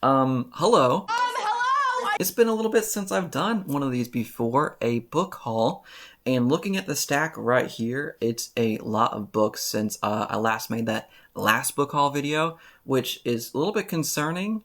Hello. Hello! It's been a little bit since I've done one of these before, a book haul, and looking at the stack right here, it's a lot of books since I last made that last book haul video, which is a little bit concerning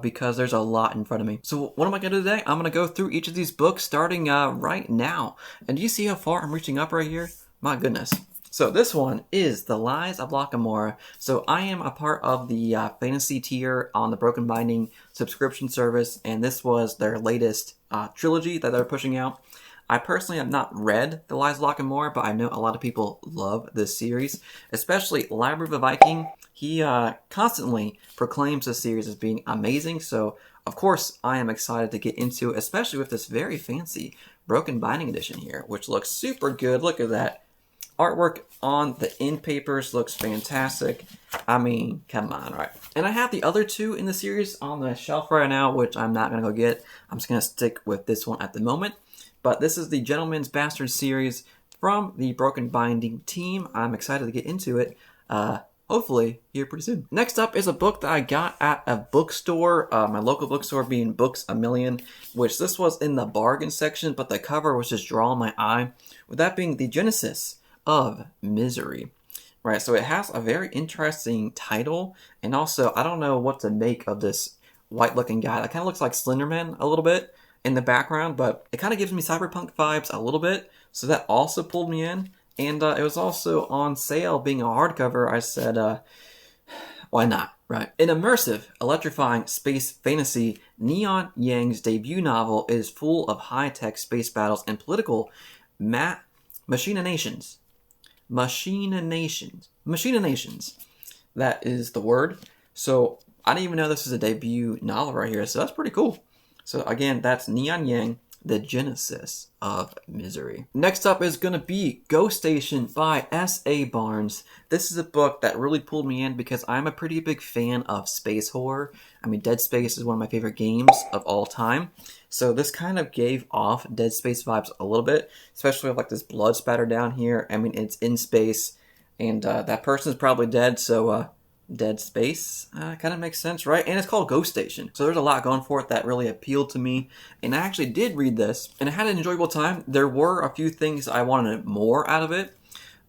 because there's a lot in front of me. So what am I going to do today? I'm going to go through each of these books starting right now. And do you see how far I'm reaching up right here? My goodness. So this one is The Lies of Lamora. So I am a part of the fantasy tier on the Broken Binding subscription service, and this was their latest trilogy that they're pushing out. I personally have not read The Lies of Lamora, but I know a lot of people love this series, especially Library of a Viking. He constantly proclaims this series as being amazing, so of course I am excited to get into it, especially with this very fancy Broken Binding edition here, which looks super good. Look at that. Artwork on the end papers looks fantastic. I mean, come on, right? And I have the other two in the series on the shelf right now, which I'm not going to go get. I'm just going to stick with this one at the moment. But this is the Gentleman's Bastard series from the Broken Binding team. I'm excited to get into it. Hopefully here pretty soon. Next up is a book that I got at a bookstore, my local bookstore being Books A Million, which this was in the bargain section, but the cover was just drawing my eye. With that being the Genesis of Misery, right? So it has a very interesting title, and also I don't know what to make of this white looking guy that kind of looks like Slenderman a little bit in the background, but it kind of gives me cyberpunk vibes a little bit, so that also pulled me in. And it was also on sale being a hardcover. I said, why not, right? An immersive, electrifying space fantasy, Neon Yang's debut novel is full of high-tech space battles and political machinations. Machinations. That is the word. So I didn't even know this was a debut novel right here. So that's pretty cool. So again, that's Neon Yang, The Genesis of Misery. Next up is going to be Ghost Station by S.A. Barnes. This is a book that really pulled me in because I'm a pretty big fan of space horror. I mean, Dead Space is one of my favorite games of all time. So this kind of gave off Dead Space vibes a little bit, especially with like this blood spatter down here. I mean, it's in space, and that person is probably dead, so Dead Space kind of makes sense, right? And it's called Ghost Station. So there's a lot going for it that really appealed to me. And I actually did read this, and I had an enjoyable time. There were a few things I wanted more out of it,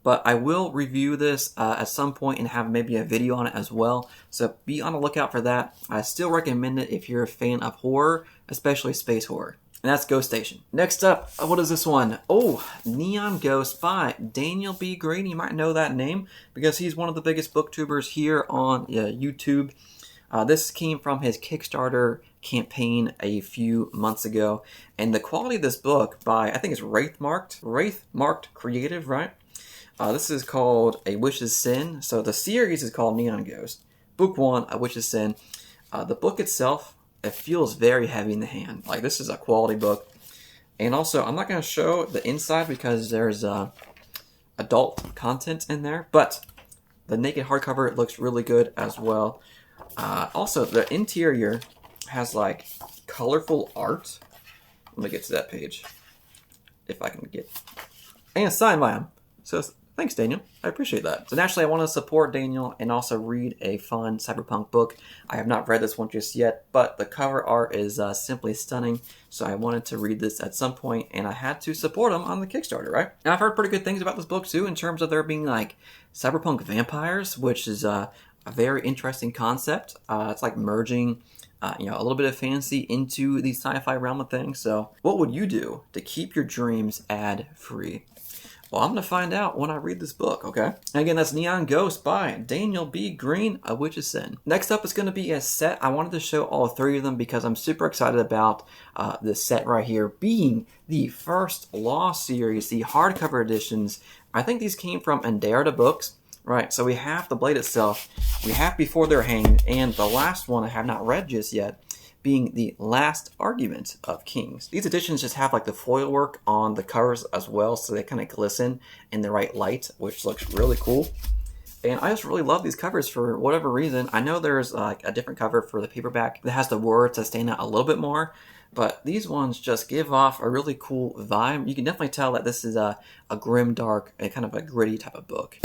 but I will review this at some point and have maybe a video on it as well. So be on the lookout for that. I still recommend it if you're a fan of horror, especially space horror. And that's Ghost Station. Next up, what is this one? Oh, Neon Ghost by Daniel B. Greene. You might know that name because he's one of the biggest booktubers here on YouTube. This came from his Kickstarter campaign a few months ago. And the quality of this book by, I think it's Wraith Marked Creative, right? This is called A Witch's Sin. So the series is called Neon Ghost. Book 1, A Witch's Sin. The book itself, it feels very heavy in the hand. Like, this is a quality book. And also, I'm not going to show the inside because there's adult content in there. But the naked hardcover looks really good as well. Also, the interior has, like, colorful art. Let me get to that page. If I can get... And signed by him. So... Thanks, Daniel. I appreciate that. So naturally, I want to support Daniel and also read a fun cyberpunk book. I have not read this one just yet, but the cover art is simply stunning. So I wanted to read this at some point, and I had to support him on the Kickstarter, right? And I've heard pretty good things about this book, too, in terms of there being, like, cyberpunk vampires, which is a very interesting concept. It's like merging a little bit of fantasy into the sci-fi realm of things. So what would you do to keep your dreams ad-free? Well, I'm going to find out when I read this book, okay? And again, that's Neon Ghost by Daniel B. Greene, A Witch's Sin. Next up is going to be a set. I wanted to show all three of them because I'm super excited about this set right here being the first Law series, the hardcover editions. I think these came from Enderta Books, right? So we have the blade itself, we have Before They're Hanged, and the last one I have not read just yet, being The Last Argument of Kings. These editions just have like the foil work on the covers as well, so they kind of glisten in the right light, which looks really cool. And I just really love these covers for whatever reason. I know there's like a different cover for the paperback that has the words that stand out a little bit more, but these ones just give off a really cool vibe. You can definitely tell that this is a grim, dark, and kind of a gritty type of book.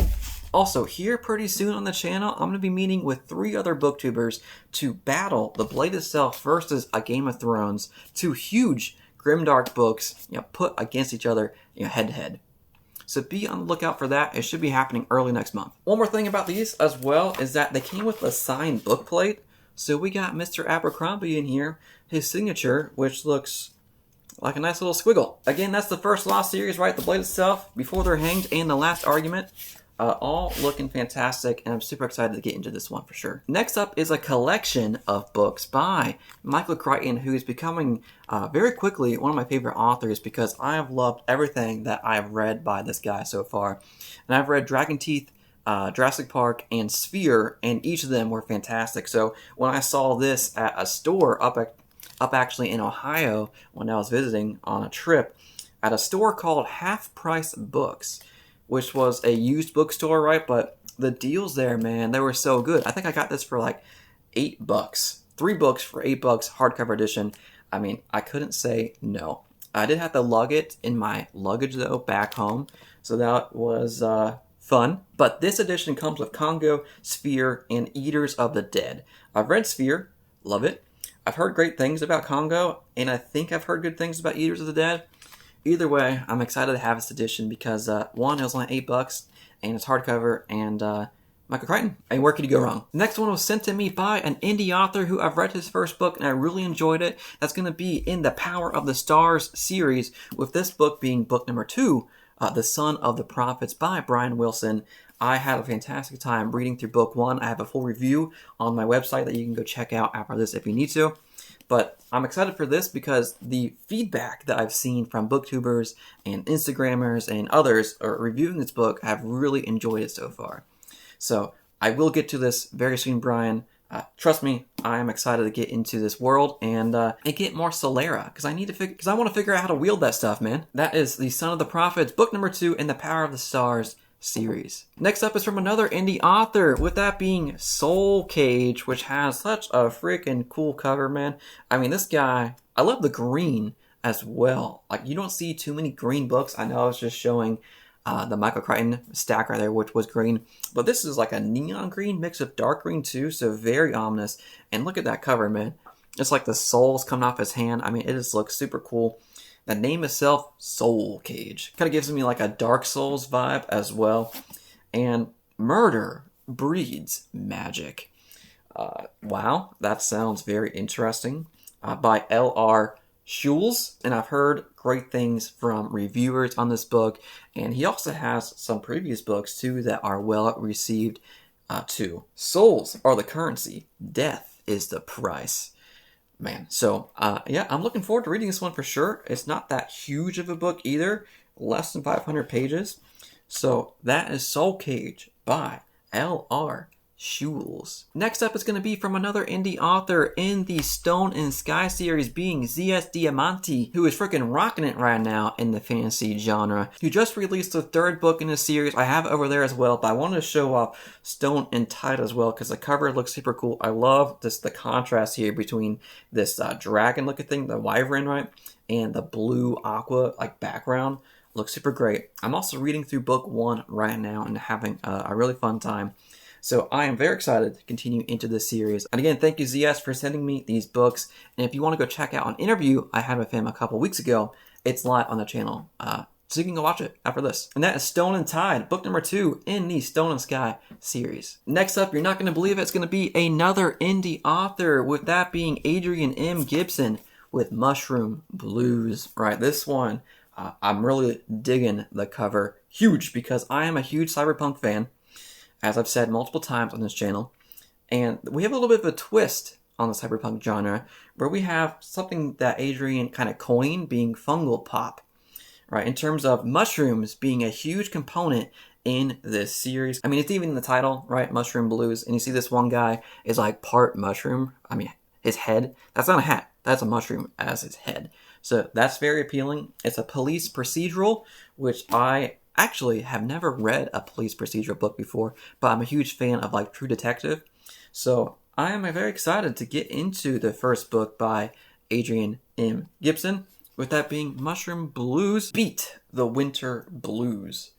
Also, here pretty soon on the channel, I'm going to be meeting with 3 other booktubers to battle The Blade itself versus A Game of Thrones. 2 huge grimdark books, put against each other, head to head. So be on the lookout for that. It should be happening early next month. One more thing about these as well is that they came with a signed book plate. So we got Mr. Abercrombie in here, his signature, which looks like a nice little squiggle. Again, that's the first Lost series, right? The Blade itself, Before They're Hanged, and The Last Argument. All looking fantastic, and I'm super excited to get into this one for sure. Next up is a collection of books by Michael Crichton, who is becoming very quickly one of my favorite authors because I have loved everything that I've read by this guy so far. And I've read Dragon Teeth, Jurassic Park, and Sphere, and each of them were fantastic. So when I saw this at a store up actually in Ohio when I was visiting on a trip, at a store called Half Price Books, which was a used bookstore, right? But the deals there, man, they were so good. I think I got this for like $8. 3 books for $8, hardcover edition. I mean, I couldn't say no. I did have to lug it in my luggage, though, back home. So that was fun. But this edition comes with Congo, Sphere, and Eaters of the Dead. I've read Sphere. Love it. I've heard great things about Congo, and I think I've heard good things about Eaters of the Dead. Either way, I'm excited to have this edition because, one, it was only $8, and it's hardcover, and Michael Crichton. And where could you go wrong? The next one was sent to me by an indie author who I've read his first book, and I really enjoyed it. That's going to be in the Power of the Stars series, with this book being book number 2, The Son of the Prophets by Bryan Wilson. I had a fantastic time reading through book 1. I have a full review on my website that you can go check out after this if you need to. But I'm excited for this because the feedback that I've seen from booktubers and Instagrammers and others reviewing this book have really enjoyed it so far. So I will get to this very soon, Bryan. Trust me, I am excited to get into this world and get more Solera because I want to figure out how to wield that stuff, man. That is The Son of the Prophets, book number 2 in the Power of the Stars series. Next up is from another indie author, with that being Soul Cage, which has such a freaking cool cover, man. I mean, this guy, I love the green as well. Like, you don't see too many green books. I know I was just showing the Michael Crichton stack right there, which was green, but this is like a neon green mix of dark green too, so very ominous. And look at that cover, man. It's like the soul's coming off his hand. I mean, it just looks super cool. The name itself, Soul Cage, kind of gives me like a Dark Souls vibe as well. And murder breeds magic. Wow, that sounds very interesting. By L.R. Schluz, and I've heard great things from reviewers on this book. And he also has some previous books too that are well received too. Souls are the currency. Death is the price. Man, so yeah, I'm looking forward to reading this one for sure. It's not that huge of a book either, less than 500 pages. So that is Soul Cage by L.R. Schluz. Next up is going to be from another indie author in the Stone and Sky series, being Z.S. Diamanti, who is freaking rocking it right now in the fantasy genre. He just released the 3rd book in the series. I have it over there as well, but I wanted to show off Stone and Tide as well because the cover looks super cool. I love the contrast here between this dragon looking thing, the wyvern, right, and the blue aqua like background. Looks super great. I'm also reading through book 1 right now and having a really fun time. So I am very excited to continue into this series. And again, thank you, ZS, for sending me these books. And if you want to go check out an interview I had with him a couple weeks ago, it's live on the channel. So you can go watch it after this. And that is Stone and Tide, book number 2 in the Stone and Sky series. Next up, you're not going to believe it, it's going to be another indie author, with that being Adrian M. Gibson with Mushroom Blues. Right, this one, I'm really digging the cover. Huge, because I am a huge cyberpunk fan, as I've said multiple times on this channel. And we have a little bit of a twist on the cyberpunk genre, where we have something that Adrian kind of coined, being fungal pop, right? In terms of mushrooms being a huge component in this series. I mean, it's even in the title, right? Mushroom Blues. And you see this one guy is like part mushroom. I mean, his head, that's not a hat. That's a mushroom as his head. So that's very appealing. It's a police procedural, which I actually have never read a police procedural book before, but I'm a huge fan of like True Detective. So I am very excited to get into the first book by Adrian M. Gibson, with that being Mushroom Blues Beat the Winter Blues.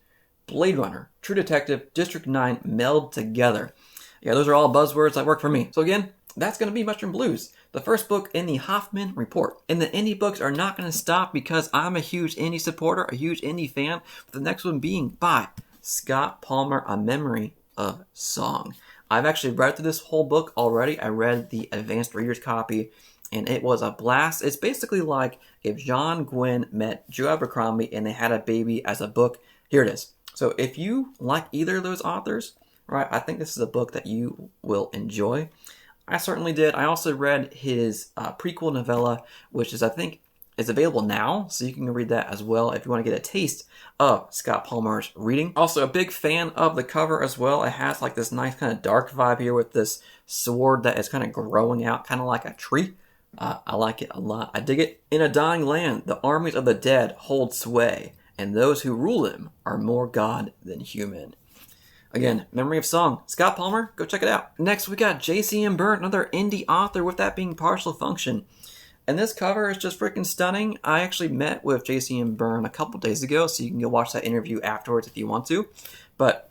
Blade Runner, True Detective, District 9 meld together. Yeah, those are all buzzwords that work for me. So again, that's going to be Mushroom Blues, the first book in the Hoffman Report. And the indie books are not going to stop because I'm a huge indie supporter, a huge indie fan. The next one being by Scott Palmer, A Memory of Song. I've actually read through this whole book already. I read the advanced reader's copy, and it was a blast. It's basically like if John Gwynne met Joe Abercrombie and they had a baby as a book. Here it is. So if you like either of those authors, right, I think this is a book that you will enjoy. I certainly did. I also read his prequel novella, which is, I think, is available now, so you can read that as well if you want to get a taste of Scott Palmer's reading. Also, a big fan of the cover as well. It has like this nice kind of dark vibe here with this sword that is kind of growing out, kind of like a tree. I like it a lot. I dig it. In a dying land, the armies of the dead hold sway, and those who rule them are more god than human. Again, Memory of Song. Scott Palmer, go check it out. Next, we got JCM Berne, another indie author, with that being Partial Function. And this cover is just freaking stunning. I actually met with JCM Berne a couple days ago, so you can go watch that interview afterwards if you want to. But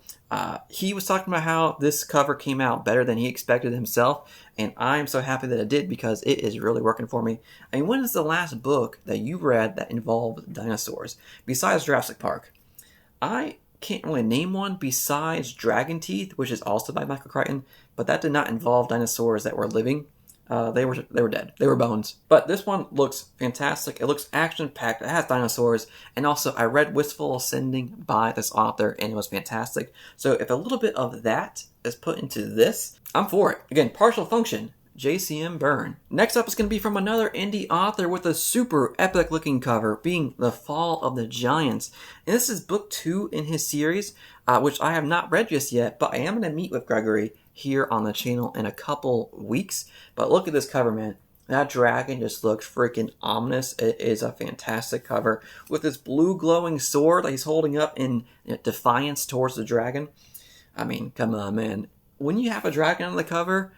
he was talking about how this cover came out better than he expected himself, and I'm so happy that it did because it is really working for me. I mean, when is the last book that you read that involved dinosaurs, besides Jurassic Park? I can't really name one besides Dragon Teeth, which is also by Michael Crichton, but that did not involve dinosaurs that were living. They were dead. They were bones. But this one looks fantastic. It looks action-packed. It has dinosaurs. And also, I read Wistful Ascending by this author, and it was fantastic. So if a little bit of that is put into this, I'm for it. Again, Partial Function, JCM Berne. Next up is going to be from another indie author with a super epic-looking cover, being The Fall of the Giants. And this is book 2 in his series, which I have not read just yet, but I am going to meet with Gregory here on the channel in a couple weeks. But look at this cover, man. That dragon just looks freaking ominous. It is a fantastic cover with this blue glowing sword that he's holding up in defiance towards the dragon. I mean, come on, man. When you have a dragon on the cover,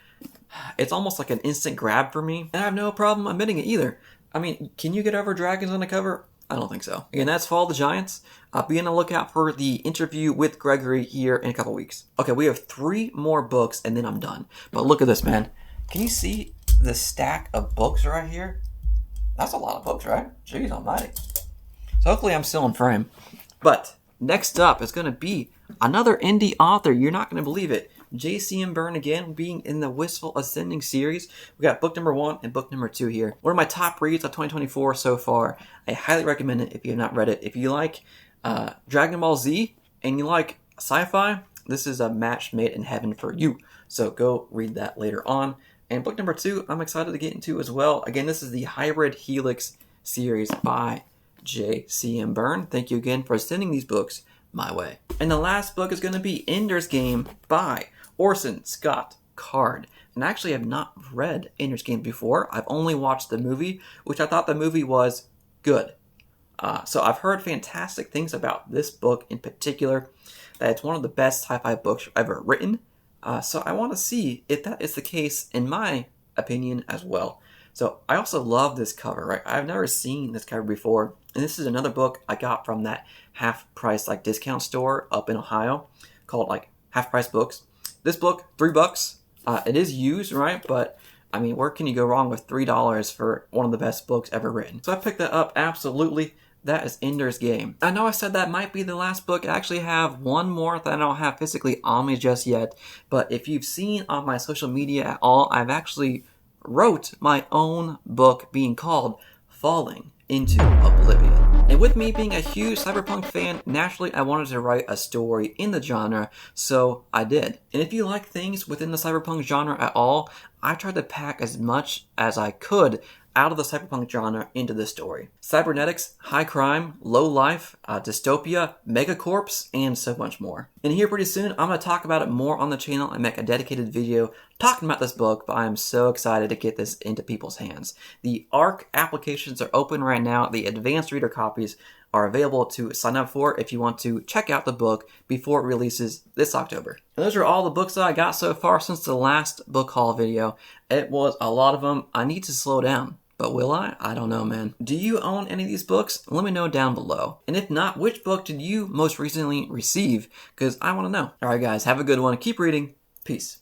it's almost like an instant grab for me. And I have no problem admitting it either. I mean, can you get over dragons on the cover? I don't think so. Again, that's Fall of the Giants. Be on the lookout for the interview with Gregory here in a couple weeks. Okay, we have 3 more books and then I'm done. But look at this, man. Can you see the stack of books right here? That's a lot of books, right? Jeez almighty. So hopefully I'm still in frame. But next up is going to be another indie author. You're not going to believe it. JCM Berne again, being in the Wistful Ascending series. We got book number 1 and book number 2 here. One of my top reads of 2024 so far. I highly recommend it if you have not read it. If you like Dragon Ball Z and you like sci-fi, this is a match made in heaven for you. So go read that later on. And book number 2, I'm excited to get into as well. Again, this is the Hybrid Helix series by JCM Berne. Thank you again for sending these books my way. And the last book is going to be Ender's Game by Orson Scott Card. And I actually have not read Ender's Game before. I've only watched the movie, which I thought the movie was good. So I've heard fantastic things about this book in particular, that it's one of the best sci-fi books ever written. So I want to see if that is the case in my opinion as well. So I also love this cover, right? I've never seen this cover before. And this is another book I got from that half-price like discount store up in Ohio called like Half Price Books. This book, $3. It is used, right? But I mean, where can you go wrong with $3 for one of the best books ever written? So I picked that up, absolutely. That is Ender's Game. I know I said that might be the last book. I actually have one more that I don't have physically on me just yet. But if you've seen on my social media at all, I've actually wrote my own book being called Falling into Oblivion. And with me being a huge cyberpunk fan, naturally I wanted to write a story in the genre, so I did. And if you like things within the cyberpunk genre at all, I tried to pack as much as I could out of the cyberpunk genre into this story. Cybernetics, high crime, low life, dystopia, megacorps, and so much more. And here pretty soon, I'm going to talk about it more on the channel and make a dedicated video talking about this book, but I am so excited to get this into people's hands. The ARC applications are open right now. The advanced reader copies are available to sign up for if you want to check out the book before it releases this October. And those are all the books that I got so far since the last book haul video. It was a lot of them. I need to slow down. But will I? I don't know, man. Do you own any of these books? Let me know down below. And if not, which book did you most recently receive? Because I want to know. Alright guys, have a good one. Keep reading. Peace.